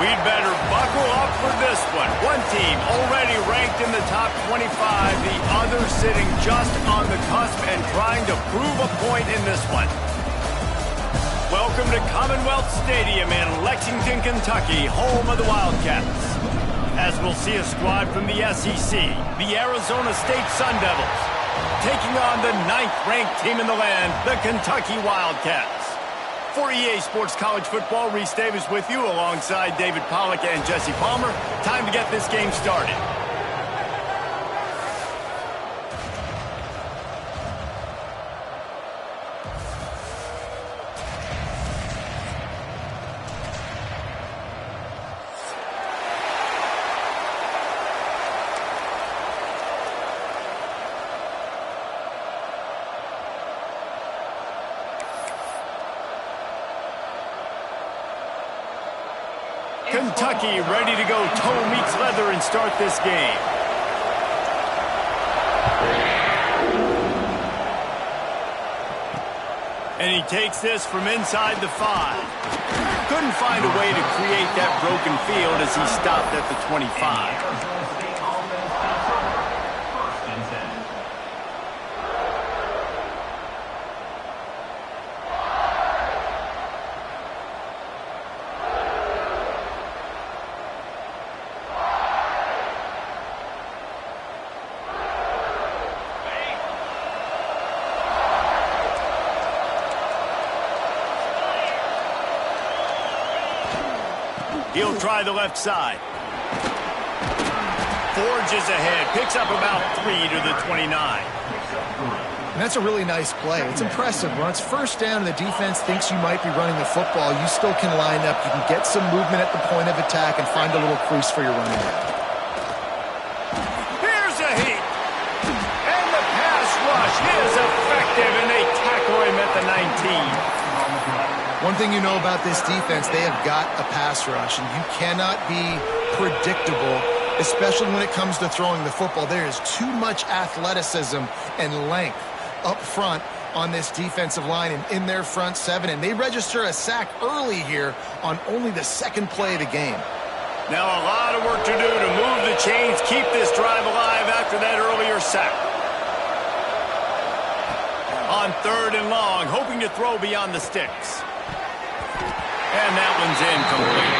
We'd better buckle up for this one. One team already ranked in the top 25, the other sitting just on the cusp and trying to prove a point in this one. Welcome to Commonwealth Stadium in Lexington, Kentucky, home of the Wildcats. As we'll see a squad from the SEC, the Arizona State Sun Devils, taking on the 9th-ranked team in the land, the Kentucky Wildcats. For EA Sports College Football, Reese Davis with you alongside David Pollack and Jesse Palmer. Time to get this game started. Kentucky ready to go toe meets leather and start this game. And he takes this from inside the 5. Couldn't find a way to create that broken field as he stopped at the 25. He'll try the left side. Forges ahead. Picks up about 3 to the 29. And that's a really nice play. It's impressive. When it's first down and the defense thinks you might be running the football, you still can line up. You can get some movement at the point of attack and find a little crease for your running back. Here's a heat. And the pass rush is effective, and they tackle him at the 19. One thing you know about this defense, they have got a pass rush, and you cannot be predictable, especially when it comes to throwing the football. There is too much athleticism and length up front on this defensive line and in their front 7, and they register a sack early here on only the 2nd play of the game. Now a lot of work to do to move the chains, keep this drive alive after that earlier sack. On 3rd and long, hoping to throw beyond the sticks. And that one's incomplete.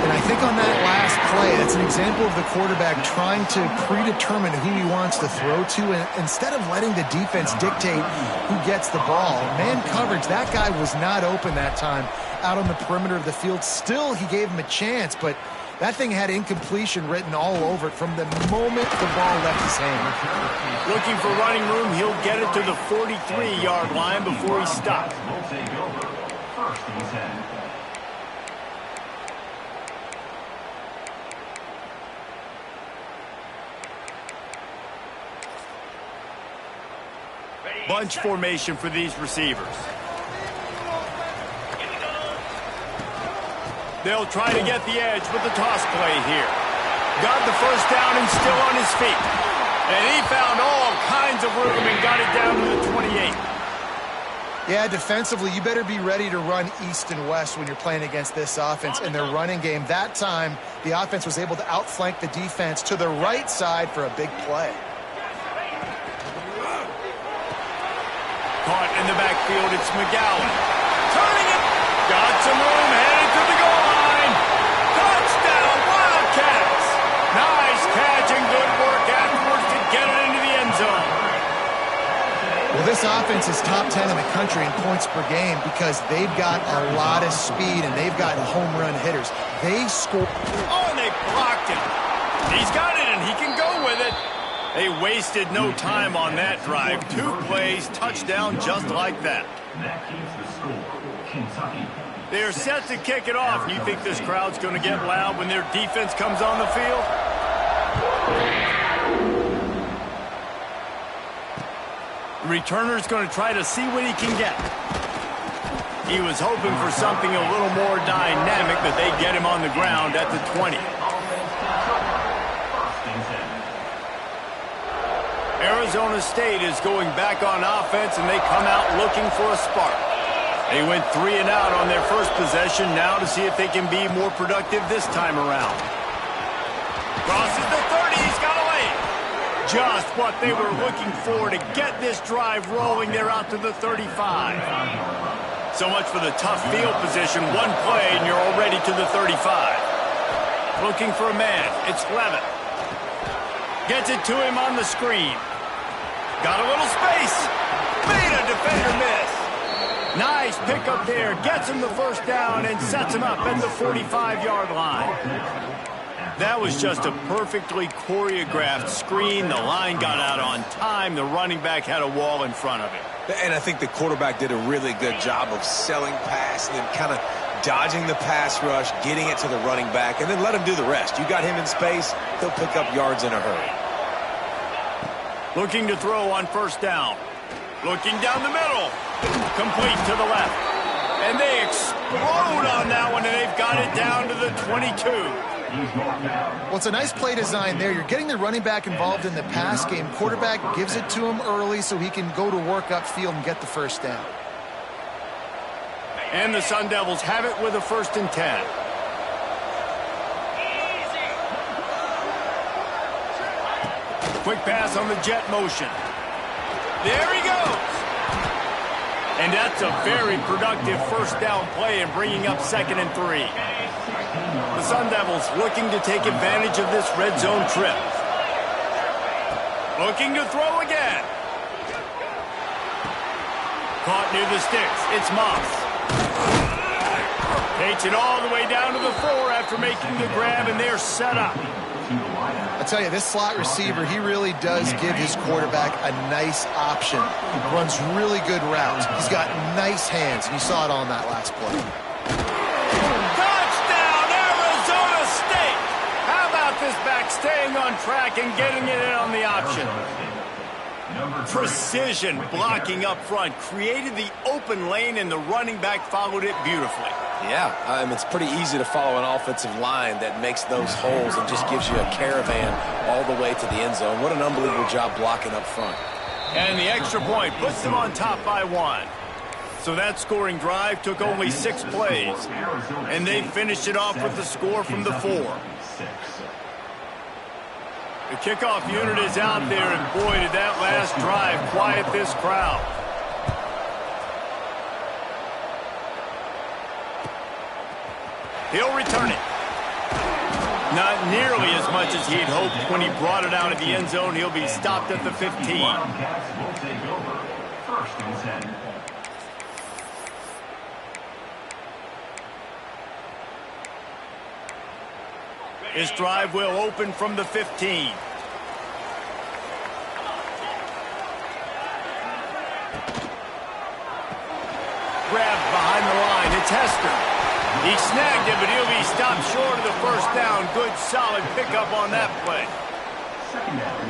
And I think on that last play, it's an example of the quarterback trying to predetermine who he wants to throw to, and instead of letting the defense dictate who gets the ball. Man coverage, that guy was not open that time out on the perimeter of the field. Still, he gave him a chance, but That thing had incompletion written all over it from the moment the ball left his hand. Looking for running room, he'll get it to the 43-yard line before he stops. Will take over. First and 10. Bunch formation for these receivers. They'll try to get the edge with the toss play here. Got the first down and still on his feet. And he found all kinds of room and got it down to the 28. Yeah, defensively, you better be ready to run east and west when you're playing against this offense. In their running game, that time, the offense was able to outflank the defense to the right side for a big play. Caught in the backfield, it's McGowan. Turning it. Got some room, headed to the goal line. Touchdown, Wildcats. Nice catch and good work afterwards to get it into the end zone. Well, this offense is top 10 in the country in points per game because they've got a lot of speed and they've got home run hitters. They score. Oh, and they blocked him. He's got it and he can go with it. They wasted no time on that drive. 2 plays, touchdown just like that. That keeps the score. Kentucky. They're set to kick it off. You think this crowd's going to get loud when their defense comes on the field? The returner's going to try to see what he can get. He was hoping for something a little more dynamic, but they get him on the ground at the 20. Arizona State is going back on offense, and they come out looking for a spark. They went 3 and out on their first possession, now to see if they can be more productive this time around. Crosses the 30, he's got a lane. Just what they were looking for to get this drive rolling. They're out to the 35. So much for the tough field position. 1 play, and you're already to the 35. Looking for a man, it's Levitt. Gets it to him on the screen. Got a little space. Made a defender miss. Nice pickup there. Gets him the first down and sets him up at the 45-yard line. That was just a perfectly choreographed screen. The line got out on time. The running back had a wall in front of him. And I think the quarterback did a really good job of selling pass and then kind of dodging the pass rush, getting it to the running back, and then let him do the rest. You got him in space, he'll pick up yards in a hurry. Looking to throw on first down. Looking down the middle. Complete to the left. And they explode on that one, and they've got it down to the 22. Well, it's a nice play design there. You're getting the running back involved in the pass game. Quarterback gives it to him early so he can go to work upfield and get the first down. And the Sun Devils have it with a 1st and 10. Quick pass on the jet motion. There he goes. And that's a very productive first down play and bringing up 2nd and 3. The Sun Devils looking to take advantage of this red zone trip. Looking to throw again. Caught near the sticks. It's Moss. Takes it all the way down to the 4 after making the grab, and they're set up. I tell you, this slot receiver, he really does give his quarterback a nice option. He runs really good routes. He's got nice hands, and you saw it on that last play. Touchdown, Arizona State! How about this back staying on track and getting it in on the option? Precision blocking up front, created the open lane, and the running back followed it beautifully. Yeah, it's pretty easy to follow an offensive line that makes those holes and just gives you a caravan all the way to the end zone. What an unbelievable job blocking up front. And the extra point puts them on top by 1. So that scoring drive took only 6 plays, and they finished it off with the score from the 4. The kickoff unit is out there, and boy, did that last drive quiet this crowd. He'll return it. Not nearly as much as he'd hoped when he brought it out of the end zone. He'll be stopped at the 15. Wildcats will take over. 1st and 10. This drive will open from the 15. Grabbed behind the line. It's Hester. He snagged it, but he'll be stopped short of the first down. Good, solid pickup on that play.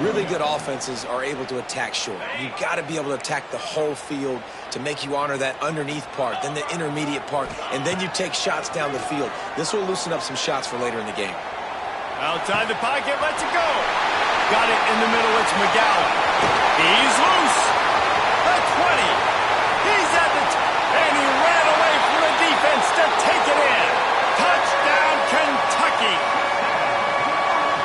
Really good offenses are able to attack short. You've got to be able to attack the whole field to make you honor that underneath part, then the intermediate part, and then you take shots down the field. This will loosen up some shots for later in the game. Outside the pocket, lets it go. Got it in the middle, it's McGowan. He's loose. The 20. He's at the and he ran away from the defense to take it in. Touchdown, Kentucky.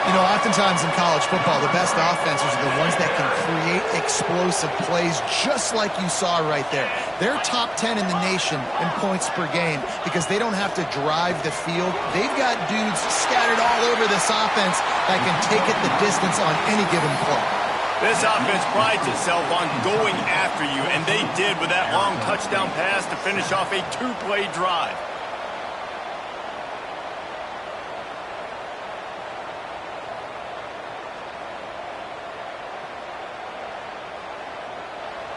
You know, oftentimes in college football, the best offenses are the ones that can create explosive plays just like you saw right there. They're top 10 in the nation in points per game because they don't have to drive the field. They've got dudes scattered all over this offense that can take it the distance on any given play. This offense prides itself on going after you, and they did with that long touchdown pass to finish off a two-play drive.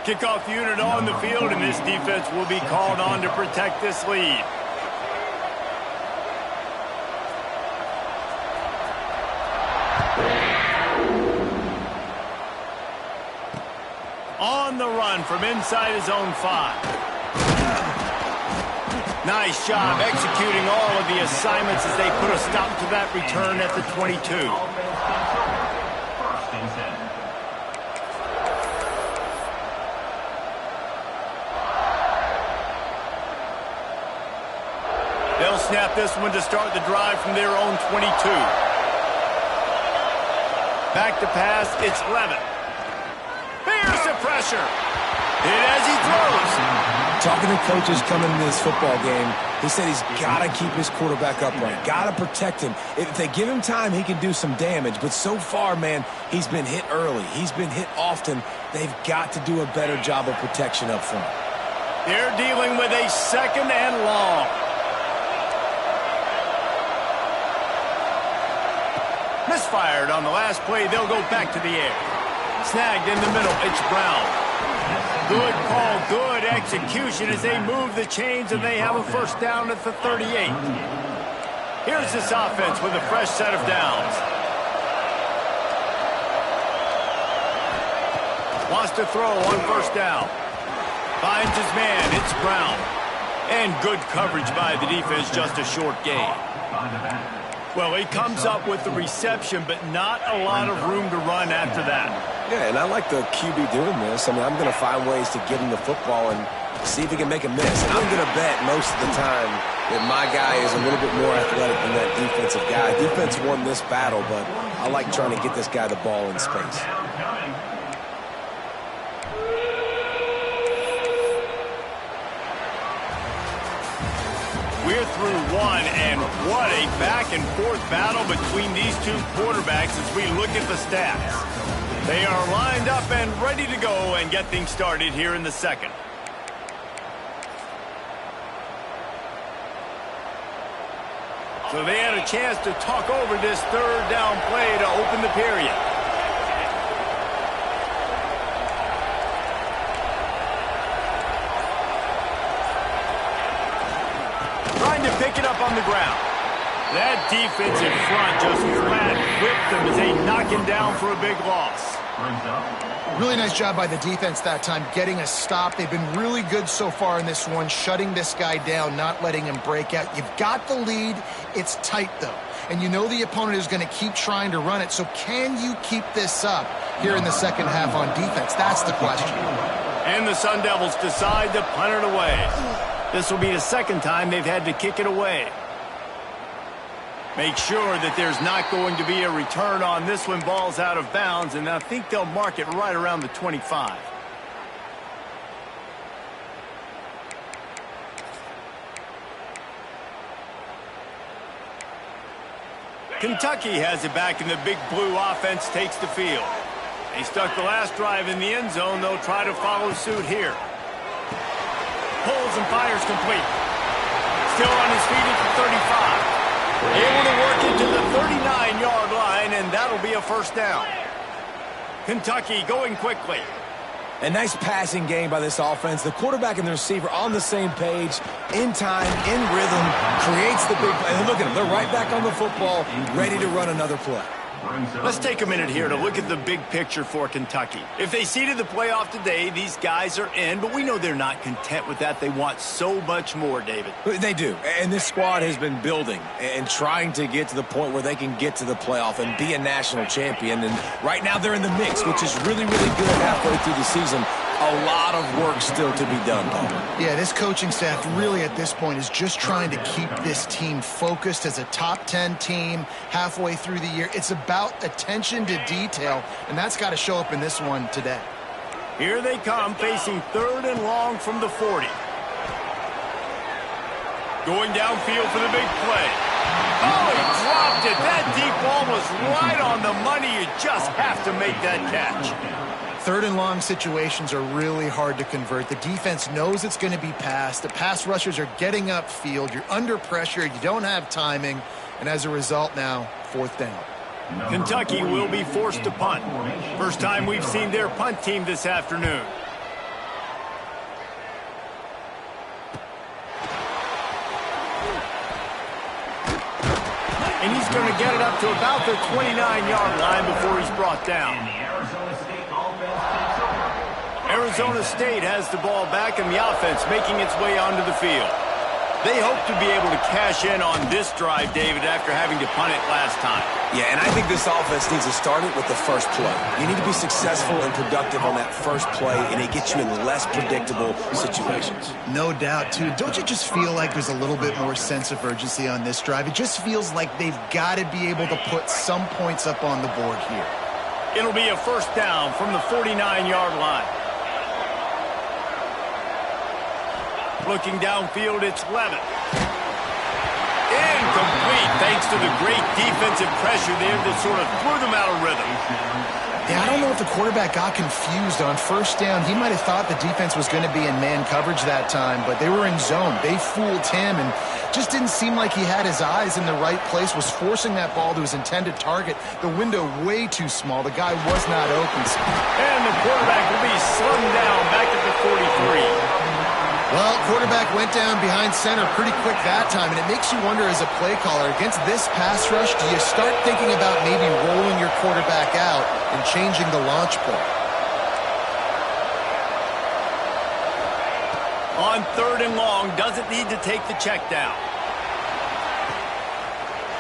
Kickoff unit on the field, and this defense will be called on to protect this lead. On the run from inside his own 5. Nice job executing all of the assignments as they put a stop to that return at the 22. They'll snap this one to start the drive from their own 22. Back to pass, it's Levitt. Here's the pressure. Hit as he throws. Talking to coaches coming into this football game, he said he's got to keep his quarterback upright, got to protect him. If they give him time, he can do some damage. But so far, man, he's been hit early. He's been hit often. They've got to do a better job of protection up front. They're dealing with a second and long. Misfired on the last play. They'll go back to the air. Snagged in the middle. It's Brown. Good call, good execution as they move the chains and they have a first down at the 38. Here's this offense with a fresh set of downs. Wants to throw on first down. Finds his man. It's Brown. And good coverage by the defense, just a short gain. Well, he comes up with the reception, but not a lot of room to run after that. Yeah, and I like the QB doing this. I mean, I'm going to find ways to get him the football and see if he can make a miss. And I'm going to bet most of the time that my guy is a little bit more athletic than that defensive guy. Defense won this battle, but I like trying to get this guy the ball in space. We're through one, and what a back-and-forth battle between these two quarterbacks as we look at the stats. They are lined up and ready to go and get things started here in the second. So they had a chance to talk over this third down play to open the period. Trying to pick it up on the ground. That defense in front just flat whipped them as they knock him down for a big loss. Really nice job by the defense that time, getting a stop. They've been really good so far in this one, shutting this guy down, not letting him break out. You've got the lead. It's tight, though. And you know the opponent is going to keep trying to run it. So can you keep this up here in the second half on defense? That's the question. And the Sun Devils decide to punt it away. This will be the second time they've had to kick it away. Make sure that there's not going to be a return on this one. Ball's out of bounds, and I think they'll mark it right around the 25. Kentucky has it back, and the big blue offense takes the field. They stuck the last drive in the end zone. They'll try to follow suit here. Pulls and fires complete. Still on his feet at the 35. Able to work it to the 39-yard line, and that'll be a first down. Kentucky going quickly. A nice passing game by this offense. The quarterback and the receiver on the same page, in time, in rhythm, creates the big play. And look at them. They're right back on the football, ready to run another play. Let's take a minute here to look at the big picture for Kentucky. If they seeded the playoff today, these guys are in, but we know they're not content with that. They want so much more, David. They do, and this squad has been building and trying to get to the point where they can get to the playoff and be a national champion. And right now they're in the mix, which is really, really good halfway through the season. A lot of work still to be done, Paul. Yeah, this coaching staff really at this point is just trying to keep this team focused as a top 10 team halfway through the year. It's about attention to detail, and that's got to show up in this one today. Here they come, facing 3rd and long from the 40. Going downfield for the big play. Oh, he dropped it. That deep ball was right on the money. You just have to make that catch. 3rd and long situations are really hard to convert. The defense knows it's going to be passed. The pass rushers are getting upfield. You're under pressure. You don't have timing. And as a result now, 4th down. Kentucky will be forced to punt. First time we've seen their punt team this afternoon. And he's going to get it up to about the 29-yard line before he's brought down. Arizona State has the ball back, and the offense making its way onto the field. They hope to be able to cash in on this drive, David, after having to punt it last time. Yeah, and I think this offense needs to start it with the first play. You need to be successful and productive on that first play, and it gets you in less predictable situations. No doubt, too. Don't you just feel like there's a little bit more sense of urgency on this drive? It just feels like they've got to be able to put some points up on the board here. It'll be a first down from the 49-yard line. Looking downfield, it's Levitt. Incomplete, thanks to the great defensive pressure there that sort of threw them out of rhythm. Yeah, I don't know if the quarterback got confused on first down. He might have thought the defense was going to be in man coverage that time, but they were in zone. They fooled him and just didn't seem like he had his eyes in the right place, was forcing that ball to his intended target. The window way too small. The guy was not open. And the quarterback will be slung down back at the 43. Well, quarterback went down behind center pretty quick that time, and it makes you wonder as a play caller, against this pass rush, do you start thinking about maybe rolling your quarterback out and changing the launch play? On 3rd and long, doesn't need to take the check down.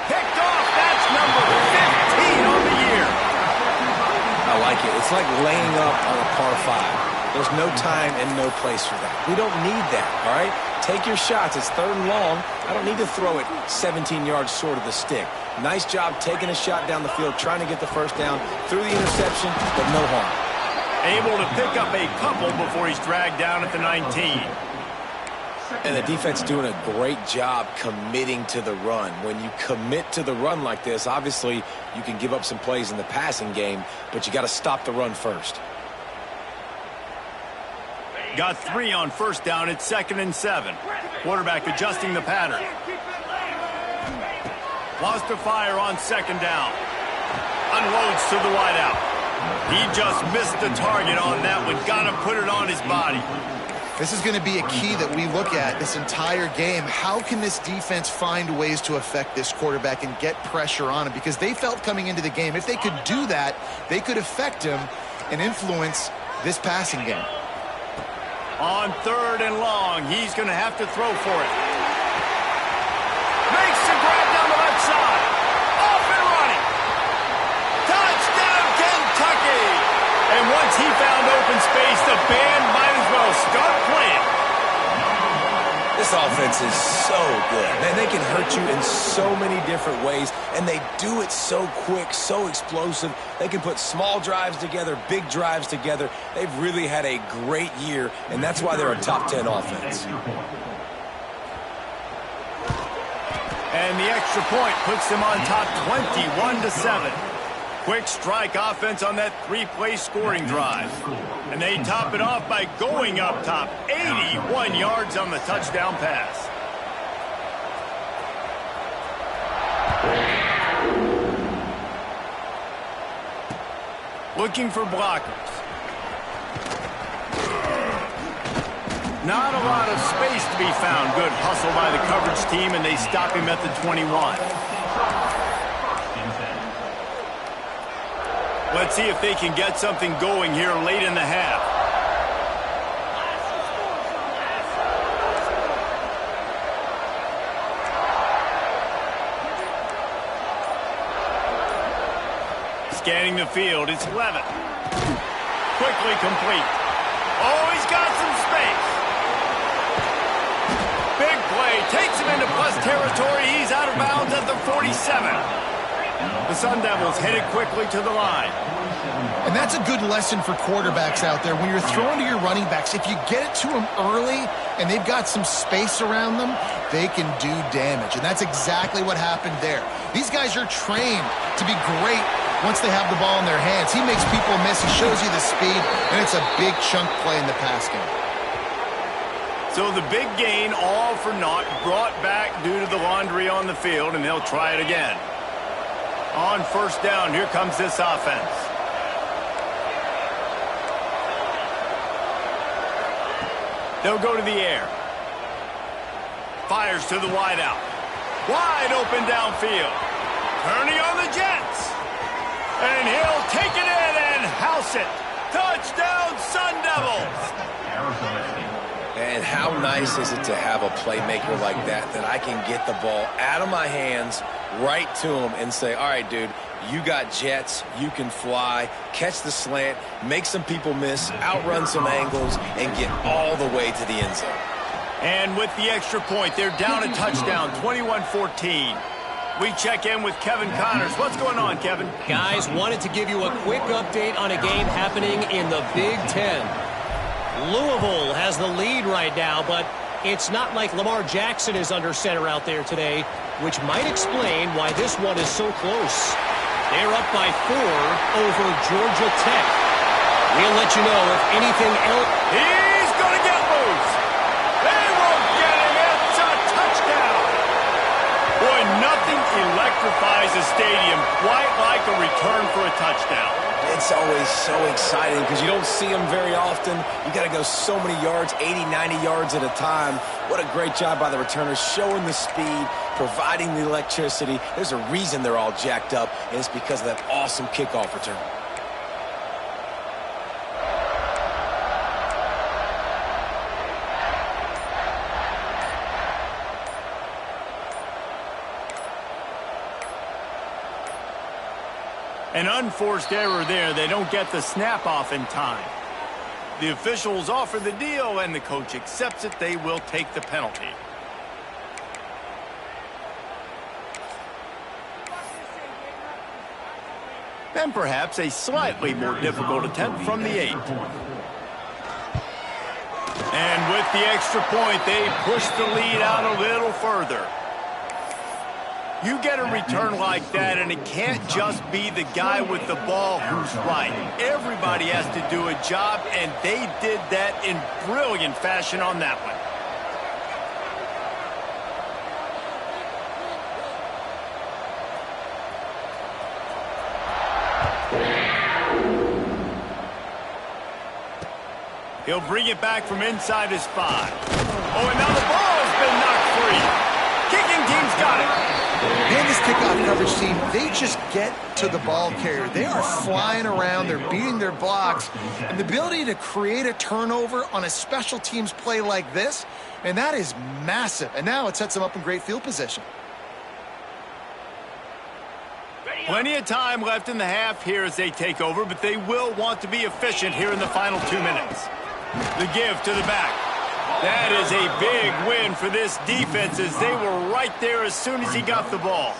Picked off, that's number 15 on the year. I like it. It's like laying up on a par 5. There's no time and no place for that. We don't need that, all right? Take your shots. It's 3rd and long. I don't need to throw it 17 yards short of the stick. Nice job taking a shot down the field, trying to get the first down through the interception, but no harm. Able to pick up a couple before he's dragged down at the 19. And the defense doing a great job committing to the run. When you commit to the run like this, obviously you can give up some plays in the passing game, but you got to stop the run first. Got 3 on first down. It's 2nd and 7. Quarterback adjusting the pattern. Lost to fire on 2nd down. Unloads to the wideout. He just missed the target on that one. Got to put it on his body. This is going to be a key that we look at this entire game. How can this defense find ways to affect this quarterback and get pressure on him? Because they felt coming into the game, if they could do that, they could affect him and influence this passing game. On 3rd and long, he's going to have to throw for it. Makes the grab down the left side. Off and running. Touchdown, Kentucky! And once he found open space, the band might as well start playing. This offense is so good. Man, they can hurt you in so many different ways, and they do it so quick, so explosive. They can put small drives together, big drives together. They've really had a great year, and that's why they're a top 10 offense. And the extra point puts them on top 21-7. Quick strike offense on that 3-play scoring drive. And they top it off by going up top. 81 yards on the touchdown pass. Looking for blockers. Not a lot of space to be found. Good hustle by the coverage team, and they stop him at the 21. Let's see if they can get something going here late in the half. Scanning the field, it's Levitt. Quickly complete. Oh, he's got some space. Big play, takes him into plus territory. He's out of bounds at the 47. The Sun Devils headed quickly to the line. And that's a good lesson for quarterbacks out there. When you're throwing to your running backs, if you get it to them early and they've got some space around them, they can do damage. And that's exactly what happened there. These guys are trained to be great once they have the ball in their hands. He makes people miss. He shows you the speed, and it's a big chunk play in the pass game. So the big gain, all for naught, brought back due to the laundry on the field, and they'll try it again. On first down, here comes this offense. They'll go to the air. Fires to the wideout. Wide open downfield. Turning on the Jets. And he'll take it in and house it. Touchdown, Sun Devils. And how nice is it to have a playmaker like that I can get the ball out of my hands right to him and say, all right, dude, you got jets, you can fly, catch the slant, make some people miss, outrun some angles, and get all the way to the end zone. And with the extra point, they're down a touchdown, 21-14. We check in with Kevin Connors. What's going on, Kevin? Guys, wanted to give you a quick update on a game happening in the Big Ten. Louisville has the lead right now, but it's not like Lamar Jackson is under center out there today, which might explain why this one is so close. They're up by 4 over Georgia Tech. We'll let you know if anything else. He's going to get loose. They won't get him. It's a touchdown. Boy, nothing electrifies a stadium quite like a return for a touchdown. It's always so exciting because you don't see them very often. You got to go so many yards, 80, 90 yards at a time. What a great job by the returners, showing the speed, providing the electricity. There's a reason they're all jacked up, and it's because of that awesome kickoff return. An unforced error there. They don't get the snap off in time. The officials offer the deal, and the coach accepts it. They will take the penalty. And perhaps a slightly more difficult attempt from the 8. And with the extra point, they push the lead out a little further. You get a return like that, and it can't just be the guy with the ball who's right. Everybody has to do a job, and they did that in brilliant fashion on that one. He'll bring it back from inside his 5. Oh, and now the ball has been knocked free. Kicking team's got it. Man, this kickoff coverage team, they just get to the ball carrier. They are flying around. They're beating their blocks. And the ability to create a turnover on a special teams play like this, and that is massive. And now it sets them up in great field position. Plenty of time left in the half here as they take over, but they will want to be efficient here in the final 2 minutes. The give to the back. That is a big win for this defense as they were right there as soon as he got the ball.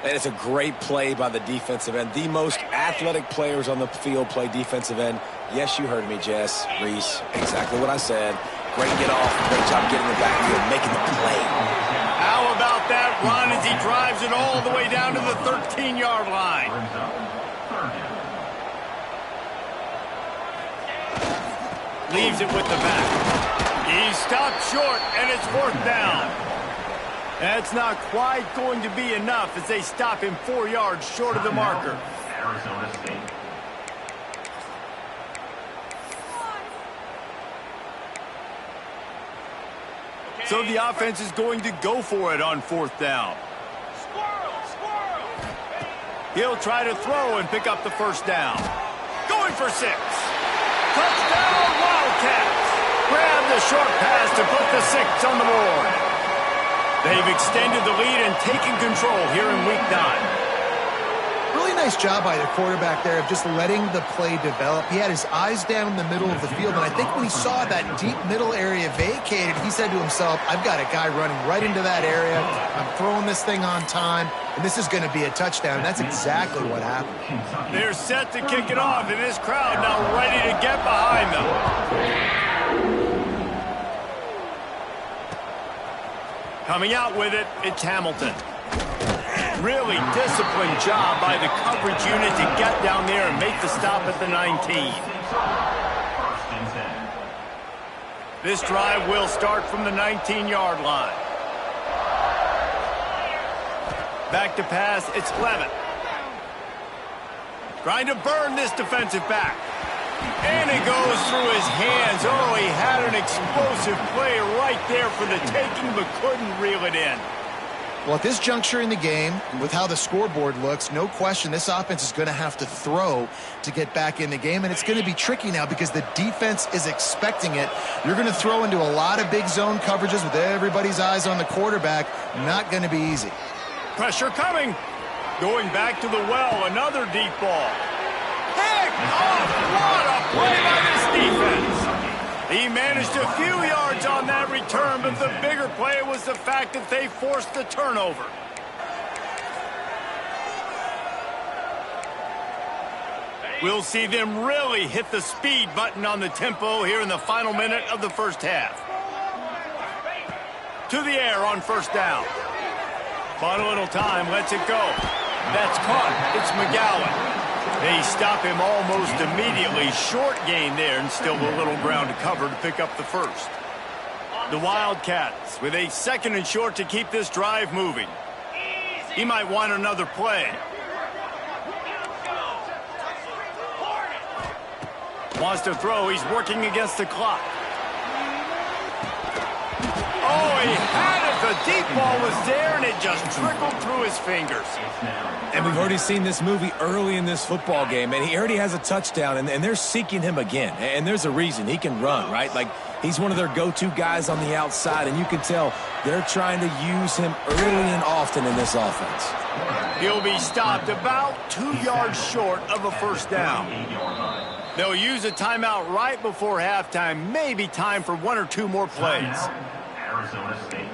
And it's a great play by the defensive end. The most athletic players on the field play defensive end. Yes, you heard me, Jess, Reese. Exactly what I said. Great get off. Great job getting the backfield, making the play. How about that run as he drives it all the way down to the 13-yard line? Leaves it with the back. He stopped short, and it's 4th down. That's not quite going to be enough as they stop him 4 yards short of the marker. So the offense is going to go for it on 4th down. He'll try to throw and pick up the 1st down. Going for 6. Touchdown, Wildcats. Grab the short pass to put the 6 on the board. They've extended the lead and taken control here in Week 9. Really nice job by the quarterback there of just letting the play develop. He had his eyes down the middle of the field, and I think when he saw that deep middle area vacated, he said to himself, I've got a guy running right into that area. I'm throwing this thing on time, and this is going to be a touchdown. And that's exactly what happened. They're set to kick it off, and this crowd now ready to get behind them. Coming out with it, it's Hamilton. Really disciplined job by the coverage unit to get down there and make the stop at the 19. This drive will start from the 19-yard line. Back to pass, it's Levitt. Trying to burn this defensive back. And it goes through his hands. Oh, he had an explosive play right there for the taking, but couldn't reel it in. Well, at this juncture in the game, with how the scoreboard looks, no question this offense is going to have to throw to get back in the game, and it's going to be tricky now because the defense is expecting it. You're going to throw into a lot of big zone coverages with everybody's eyes on the quarterback. Not going to be easy. Pressure coming. Going back to the well, another deep ball. Picked off! What a play by this defense! He managed a few yards on that return, but the bigger play was the fact that they forced the turnover. We'll see them really hit the speed button on the tempo here in the final minute of the first half. To the air on 1st down. But a little time, lets it go. That's caught. It's McGowan. They stop him almost immediately. Short gain there, and still a little ground to cover to pick up the 1st. The Wildcats with a 2nd and short to keep this drive moving. He might want another play. Wants to throw. He's working against the clock. Oh, he had it. The deep ball was there, and it just trickled through his fingers. And we've already seen this movie early in this football game, and he already has a touchdown, and they're seeking him again. And there's a reason. He can run, right? Like, he's one of their go-to guys on the outside, and you can tell they're trying to use him early and often in this offense. He'll be stopped about 2 yards short of a 1st down. They'll use a timeout right before halftime. Maybe time for 1 or 2 more plays. Arizona State.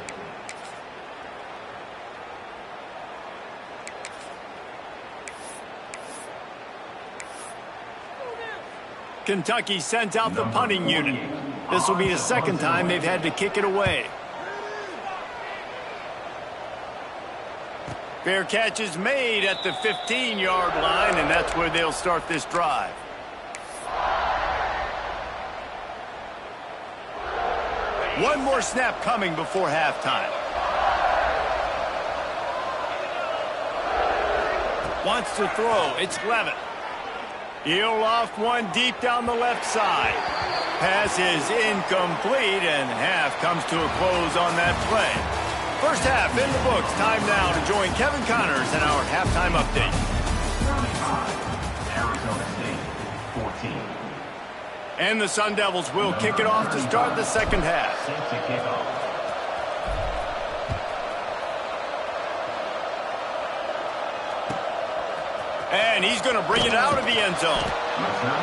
Kentucky sends out the punting unit. This will be the 2nd time they've had to kick it away. Fair catch is made at the 15-yard line, and that's where they'll start this drive. One more snap coming before halftime. Wants to throw. It's Levitt. He'll loft one deep down the left side. Pass is incomplete, and half comes to a close on that play. First half in the books. Time now to join Kevin Connors in our halftime update. 35, Arizona State, 14. And the Sun Devils will kick it off to start the 2nd half. Set to kick off. And he's going to bring it out of the end zone.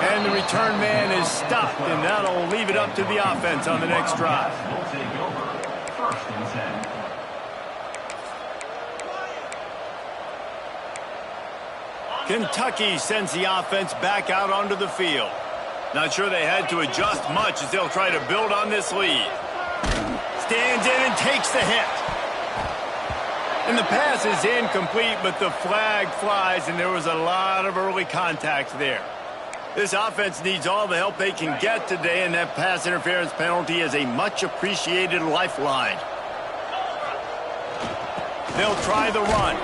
And the return man is stopped, and that'll leave it up to the offense on the next drive. Will take over. 1st and 10. Kentucky sends the offense back out onto the field. Not sure they had to adjust much as they'll try to build on this lead. Stands in and takes the hit. And the pass is incomplete, but the flag flies, and there was a lot of early contact there. This offense needs all the help they can get today, and that pass interference penalty is a much-appreciated lifeline. They'll try the run.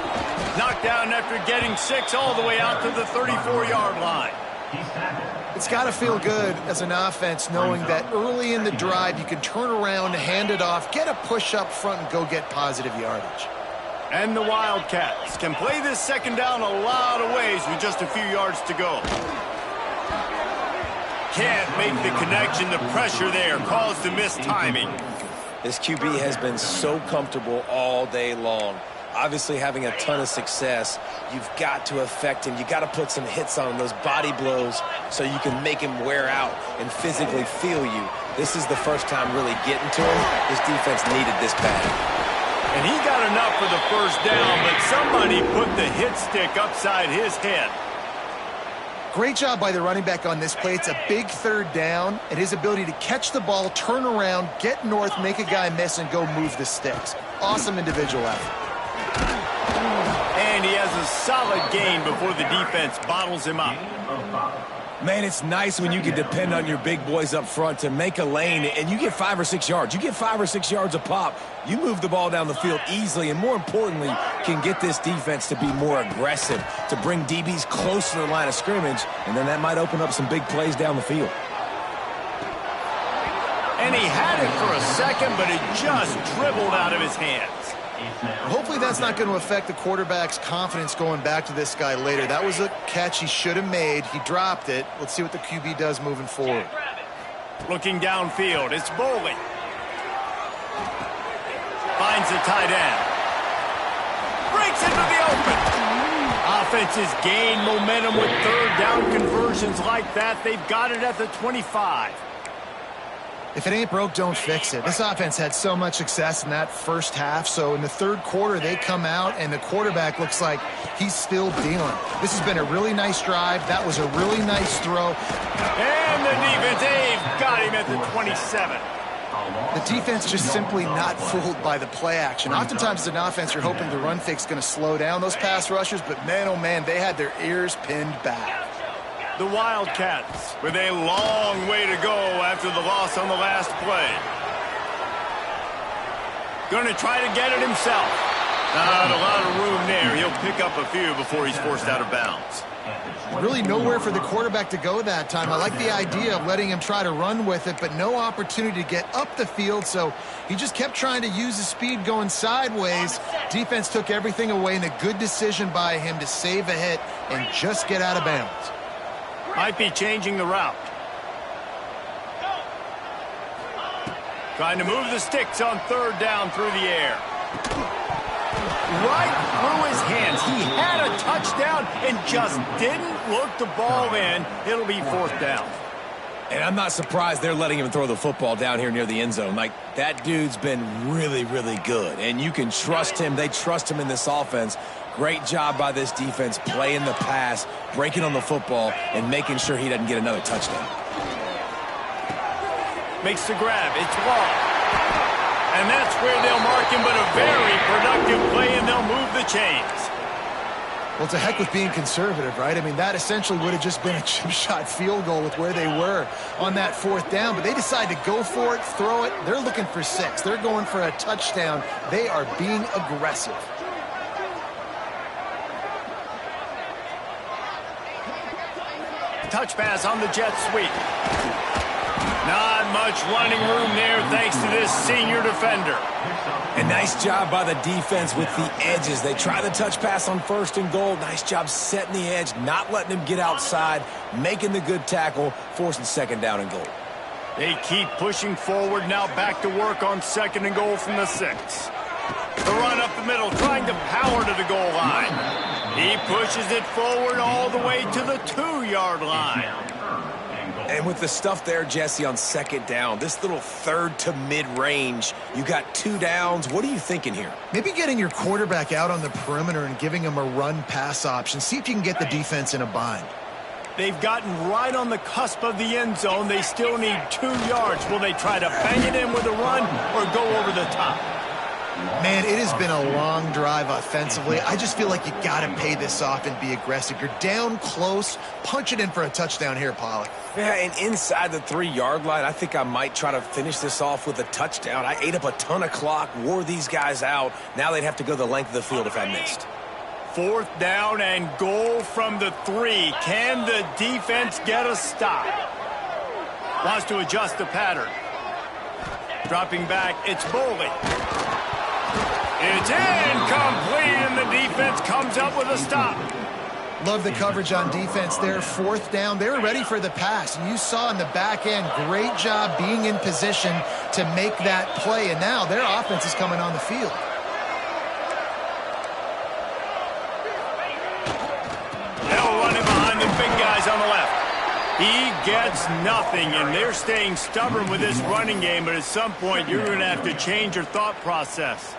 Knocked down after getting 6 all the way out to the 34-yard line. He's tackled It's got to feel good as an offense knowing that early in the drive you can turn around, hand it off, get a push up front, and go get positive yardage. And the Wildcats can play this second down a lot of ways with just a few yards to go. Can't make the connection. The pressure there caused the missed timing. This QB has been so comfortable all day long. Obviously having a ton of success. You've got to affect him. You got to put some hits on him, those body blows, so you can make him wear out and physically feel you. This is the first time really getting to him. This defense needed this bad. And he got enough for the first down, but somebody put the hit stick upside his head. Great job by the running back on this play. It's a big third down, and his ability to catch the ball, turn around, get north, make a guy miss, and go move the sticks. Awesome individual effort. And he has a solid gain before the defense bottles him up. Man, it's nice when you can depend on your big boys up front to make a lane, and you get 5 or 6 yards. You get 5 or 6 yards a pop. You move the ball down the field easily, and more importantly, can get this defense to be more aggressive, to bring DBs close to the line of scrimmage, and then that might open up some big plays down the field. And he had it for a second, but it just dribbled out of his hands. Hopefully that's not going to affect the quarterback's confidence going back to this guy later. That was a catch he should have made. He dropped it. Let's see what the QB does moving forward. Looking downfield, it's Boley. Finds the tight end. Breaks into the open. Offenses gain momentum with third down conversions like that. They've got it at the 25. If it ain't broke, don't fix it. This offense had so much success in that first half, so in the third quarter, they come out, and the quarterback looks like he's still dealing. This has been a really nice drive. That was a really nice throw. And the defense, they've got him at the 27. The defense just simply not fooled by the play action. Oftentimes as an offense, you're hoping the run fake's going to slow down those pass rushers, but man, oh man, they had their ears pinned back. The Wildcats with a long way to go after the loss on the last play. Going to try to get it himself. Not a lot of room there. He'll pick up a few before he's forced out of bounds. Really nowhere for the quarterback to go that time. I like the idea of letting him try to run with it, but no opportunity to get up the field, so he just kept trying to use his speed going sideways. Defense took everything away, and a good decision by him to save a hit and just get out of bounds. Might be changing the route. Trying to move the sticks on third down through the air. Right through his hands. He had a touchdown and just didn't look the ball in. It'll be fourth down. And I'm not surprised they're letting him throw the football down here near the end zone. Like, that dude's been really, really good. And you can trust him. They trust him in this offense. Great job by this defense playing the pass, breaking on the football, and making sure he doesn't get another touchdown. Makes the grab. It's long. And that's where they'll mark him, but a very productive play, and they'll move the chains. Well, to heck with being conservative, right? I mean, that essentially would have just been a chip shot field goal with where they were on that fourth down, but they decide to go for it, throw it. They're looking for 6. They're going for a touchdown. They are being aggressive. Touch pass on the jet sweep. Not much running room there thanks to this senior defender. And nice job by the defense with the edges. They try the touch pass on first and goal. Nice job setting the edge, not letting him get outside, making the good tackle, forcing second down and goal. They keep pushing forward, now back to work on second and goal from the 6. The run up the middle, trying to power to the goal line. He pushes it forward all the way to the 2-yard line. And with the stuff there, Jesse, on second down, this little third to mid-range, you got 2 downs. What are you thinking here? Maybe getting your quarterback out on the perimeter and giving him a run-pass option. See if you can get the defense in a bind. They've gotten right on the cusp of the end zone. They still need 2 yards. Will they try to bang it in with a run or go over the top? Man, it has been a long drive offensively. I just feel like you got to pay this off and be aggressive. You're down close. Punch it in for a touchdown here, Pollack. Yeah, and inside the 3-yard line, I think I might try to finish this off with a touchdown. I ate up a ton of clock, wore these guys out. Now they'd have to go the length of the field if I missed. 4th down and goal from the 3. Can the defense get a stop? Wants to adjust the pattern. Dropping back, it's Boley. It's incomplete, and the defense comes up with a stop. Love the coverage on defense there. 4th down, they were ready for the pass. And you saw in the back end, great job being in position to make that play. And now their offense is coming on the field. They'll run it behind the big guys on the left. He gets nothing, and they're staying stubborn with this running game, but at some point you're going to have to change your thought process.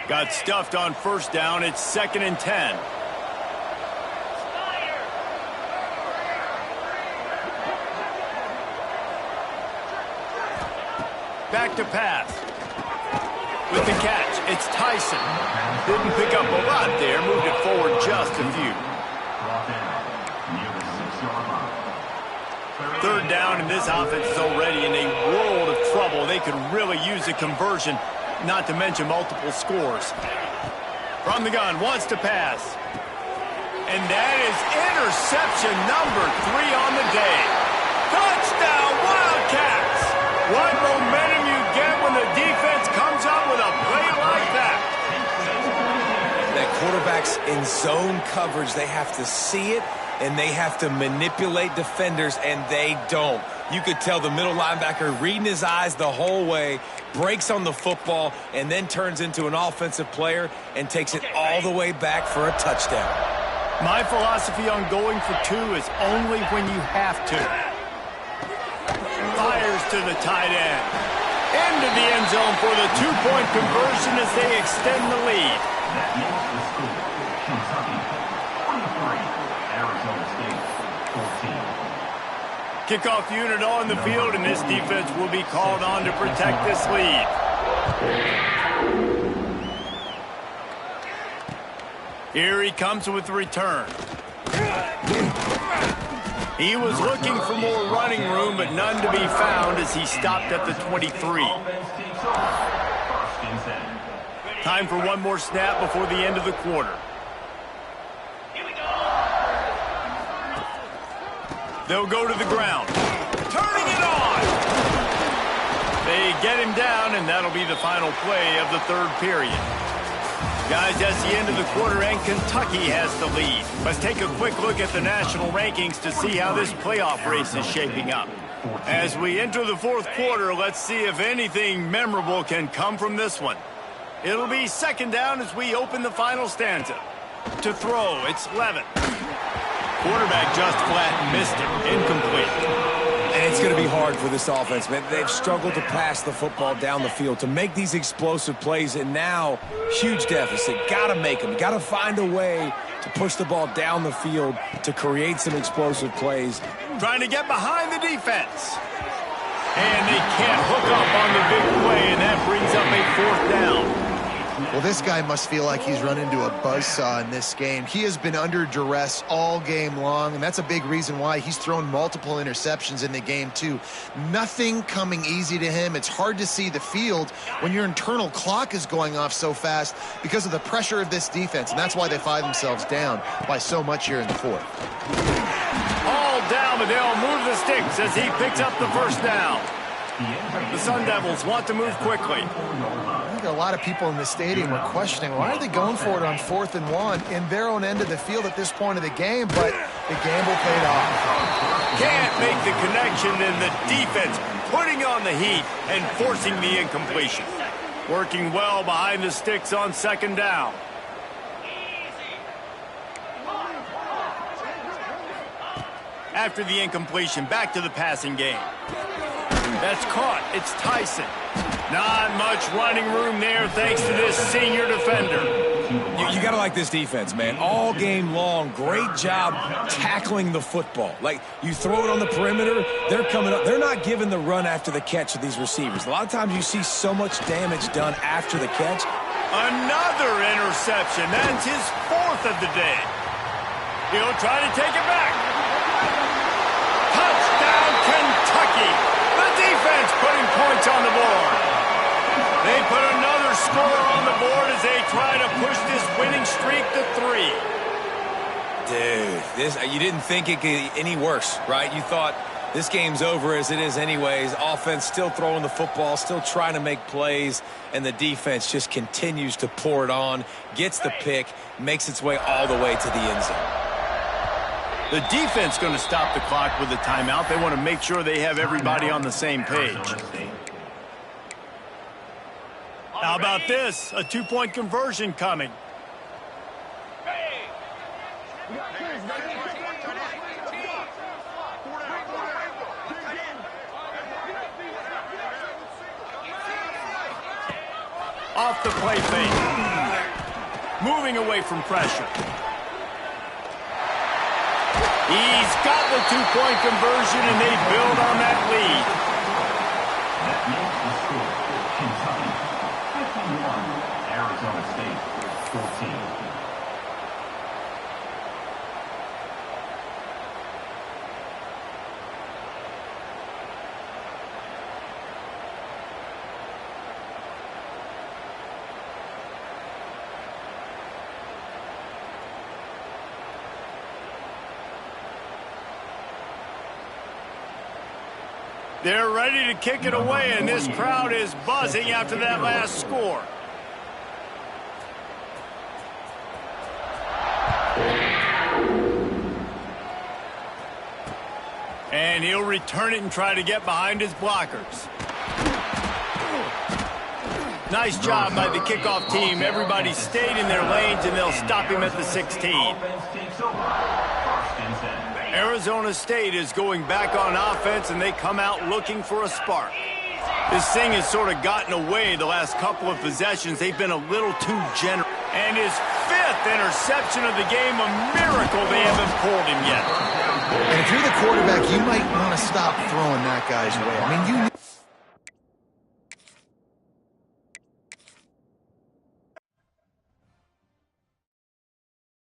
Got stuffed on 1st down. It's 2nd and 10. Back to pass. With the catch, it's Tyson. Didn't pick up a lot there. Moved it forward just a few. 3rd down, and this offense is already in a world of trouble. They could really use a conversion, not to mention multiple scores. From the gun, wants to pass. And that is interception number 3 on the day. Touchdown, Wildcats! What momentum you get when the defense comes up with a play like that. That quarterback's in zone coverage. They have to see it, and they have to manipulate defenders, and they don't. You could tell the middle linebacker reading his eyes the whole way, breaks on the football, and then turns into an offensive player and takes it all the way back for a touchdown. My philosophy on going for 2 is only when you have to. Fires to the tight end. Into the end zone for the 2-point conversion as they extend the lead. That is the score. Kentucky 23, Arizona State 14. Kickoff unit on the field, and this defense will be called on to protect this lead. Here he comes with the return. He was looking for more running room, but none to be found as he stopped at the 23. Time for one more snap before the end of the quarter. They'll go to the ground. Turning it on! They get him down, and that'll be the final play of the 3rd period. Guys, that's the end of the quarter, and Kentucky has the lead. Let's take a quick look at the national rankings to see how this playoff race is shaping up. As we enter the 4th quarter, let's see if anything memorable can come from this one. It'll be 2nd down as we open the final stanza. To throw, it's Levin. Quarterback just flat missed it. Incomplete. And it's going to be hard for this offense, man. They've struggled to pass the football down the field, to make these explosive plays, and now, huge deficit. Got to make them. Got to find a way to push the ball down the field to create some explosive plays. Trying to get behind the defense. And they can't hook up on the big play, and that brings up a 4th down. Well, this guy must feel like he's run into a buzzsaw in this game. He has been under duress all game long, and that's a big reason why he's thrown multiple interceptions in the game, too. Nothing coming easy to him. It's hard to see the field when your internal clock is going off so fast because of the pressure of this defense, and that's why they find themselves down by so much here in the 4th. All down, but they'll move the sticks as he picks up the 1st down. The Sun Devils want to move quickly. I think a lot of people in the stadium were questioning, why are they going for it on 4th and 1 in their own end of the field at this point of the game, but the gamble paid off. Can't make the connection, and the defense putting on the heat and forcing the incompletion. Working well behind the sticks on 2nd down. After the incompletion, back to the passing game. That's caught. It's Tyson. Not much running room there thanks to this senior defender. You got to like this defense, man. All game long, great job tackling the football. Like, you throw it on the perimeter, they're coming up. They're not giving the run after the catch of these receivers. A lot of times you see so much damage done after the catch. Another interception. That's his 4th of the day. He'll try to take it back. Touchdown, Kentucky. The defense putting points on the board. They put another score on the board as they try to push this win Dude, you didn't think it could get any worse, right? You thought this game's over as it is anyways. Offense still throwing the football, still trying to make plays, and the defense just continues to pour it on, gets the pick, makes its way all the way to the end zone. The defense going to stop the clock with a timeout. They want to make sure they have everybody on the same page. How about this? A two-point conversion coming. Off the play fake. Moving away from pressure. He's got the two-point conversion, and they build on that lead. That makes the score Kentucky 51, Arizona State 14. They're ready to kick it away, and this crowd is buzzing after that last score. And he'll return it and try to get behind his blockers. Nice job by the kickoff team. Everybody stayed in their lanes, and they'll stop him at the 16. Offense takes over. First and 10. Arizona State is going back on offense, and they come out looking for a spark. This thing has sort of gotten away the last couple of possessions. They've been a little too generous. And his 5th interception of the game, a miracle they haven't pulled him yet. And if you're the quarterback, you might want to stop throwing that guy's way. I mean,